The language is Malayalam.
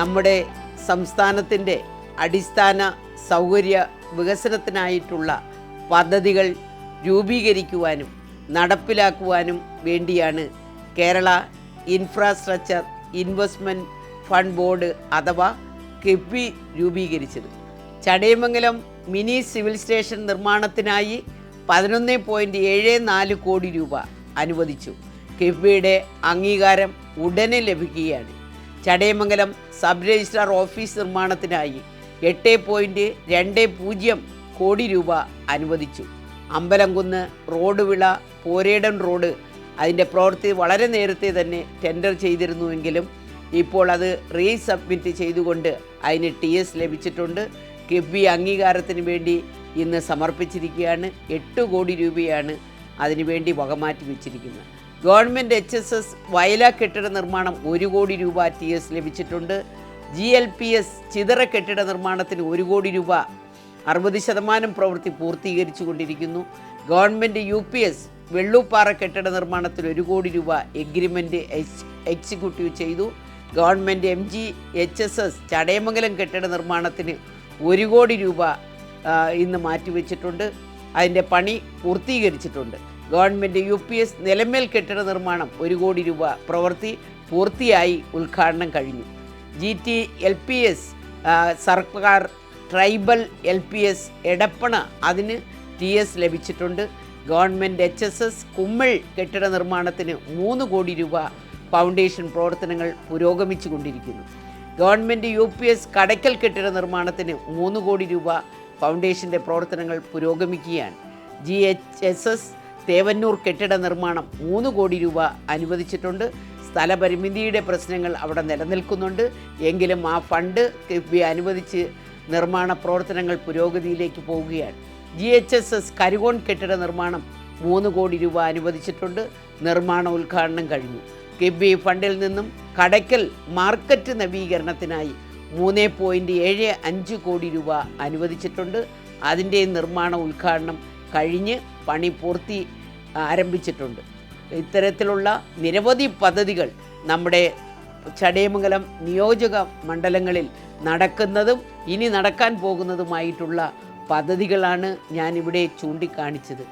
നമ്മുടെ സംസ്ഥാനത്തിൻ്റെ അടിസ്ഥാന സൗകര്യ വികസനത്തിനായിട്ടുള്ള പദ്ധതികൾ രൂപീകരിക്കുവാനും നടപ്പിലാക്കുവാനും വേണ്ടിയാണ് Kerala infrastructure investment fund board അഥവാ കിഫ്ബി രൂപീകരിച്ചത്. ചടയമംഗലം മിനി സിവിൽ സ്റ്റേഷൻ നിർമ്മാണത്തിനായി 11.74 കോടി രൂപ അനുവദിച്ചു. കിഫ്ബിയുടെ അംഗീകാരം ഉടനെ ലഭിക്കുകയാണ്. ചടയമംഗലം സബ് രജിസ്ട്രാർ ഓഫീസ് നിർമ്മാണത്തിനായി 8.20 കോടി രൂപ അനുവദിച്ചു. അമ്പലംകുന്ന് റോഡ് വിള പോരേടൻ റോഡ് അതിൻ്റെ പ്രവൃത്തി വളരെ നേരത്തെ തന്നെ ടെൻഡർ ചെയ്തിരുന്നുവെങ്കിലും ഇപ്പോൾ അത് റീസബ്മിറ്റ് ചെയ്തുകൊണ്ട് അതിന് TS ലഭിച്ചിട്ടുണ്ട്. കിഫ്ബി അംഗീകാരത്തിന് വേണ്ടി ഇന്ന് സമർപ്പിച്ചിരിക്കുകയാണ്. 8 കോടി രൂപയാണ് അതിനുവേണ്ടി വകമാറ്റി വെച്ചിരിക്കുന്നത്. ഗവൺമെൻറ് HSS വയല കെട്ടിട നിർമ്മാണം 1 കോടി രൂപ TS ലഭിച്ചിട്ടുണ്ട്. GLPS ചിതറ കെട്ടിട നിർമ്മാണത്തിന് 1 കോടി രൂപ 60% പ്രവൃത്തി പൂർത്തീകരിച്ചു കൊണ്ടിരിക്കുന്നു. ഗവൺമെൻറ് UPS വെള്ളൂപ്പാറ കെട്ടിട നിർമ്മാണത്തിൽ 1 കോടി രൂപ എഗ്രിമെൻ്റ് എക്സിക്യൂട്ടീവ് ചെയ്തു. ഗവൺമെൻറ് MGHSS ചടയമംഗലം കെട്ടിട നിർമ്മാണത്തിന് 1 കോടി രൂപ ഇന്ന് മാറ്റിവെച്ചിട്ടുണ്ട്. അതിൻ്റെ പണി പൂർത്തീകരിച്ചിട്ടുണ്ട്. ഗവൺമെൻറ് UPS നിലമേൽ കെട്ടിട നിർമ്മാണം 1 കോടി രൂപ പ്രവൃത്തി പൂർത്തിയായി ഉദ്ഘാടനം കഴിഞ്ഞു. GTLPS സർക്കാർ ട്രൈബൽ LPS എടപ്പണ അതിന് TS ലഭിച്ചിട്ടുണ്ട്. ഗവൺമെൻറ് HSS കുമ്മൾ കെട്ടിട നിർമ്മാണത്തിന് 3 കോടി രൂപ ഫൗണ്ടേഷൻ പ്രവർത്തനങ്ങൾ പുരോഗമിച്ചു കൊണ്ടിരിക്കുന്നു. ഗവൺമെൻറ് UPS കടയ്ക്കൽ കെട്ടിട നിർമ്മാണത്തിന് 3 കോടി രൂപ ഫൗണ്ടേഷൻ്റെ പ്രവർത്തനങ്ങൾ പുരോഗമിക്കുകയാണ്. GHSS തേവന്നൂർ കെട്ടിട നിർമ്മാണം 3 കോടി രൂപ അനുവദിച്ചിട്ടുണ്ട്. സ്ഥലപരിമിതിയുടെ പ്രശ്നങ്ങൾ അവിടെ നിലനിൽക്കുന്നുണ്ട്. എങ്കിലും ആ ഫണ്ട് കിഫ്ബി അനുവദിച്ച് നിർമ്മാണ പ്രവർത്തനങ്ങൾ പുരോഗതിയിലേക്ക് പോവുകയാണ്. GHSS കരുകോൺ കെട്ടിട നിർമ്മാണം 3 കോടി രൂപ അനുവദിച്ചിട്ടുണ്ട്. നിർമ്മാണ ഉദ്ഘാടനം കഴിഞ്ഞു. കിഫ്ബി ഫണ്ടിൽ നിന്നും കടയ്ക്കൽ മാർക്കറ്റ് നവീകരണത്തിനായി 3.75 കോടി രൂപ അനുവദിച്ചിട്ടുണ്ട്. അതിൻ്റെ നിർമ്മാണ ഉദ്ഘാടനം കഴിഞ്ഞ് പണി ആരംഭിച്ചിട്ടുണ്ട്. ഇത്തരത്തിലുള്ള നിരവധി പദ്ധതികൾ നമ്മുടെ ചടയമംഗലം നിയോജക മണ്ഡലങ്ങളിൽ നടക്കുന്നതും ഇനി നടക്കാൻ പോകുന്നതുമായിട്ടുള്ള പദ്ധതികളാണ് ഞാനിവിടെ ചൂണ്ടിക്കാണിച്ചത്.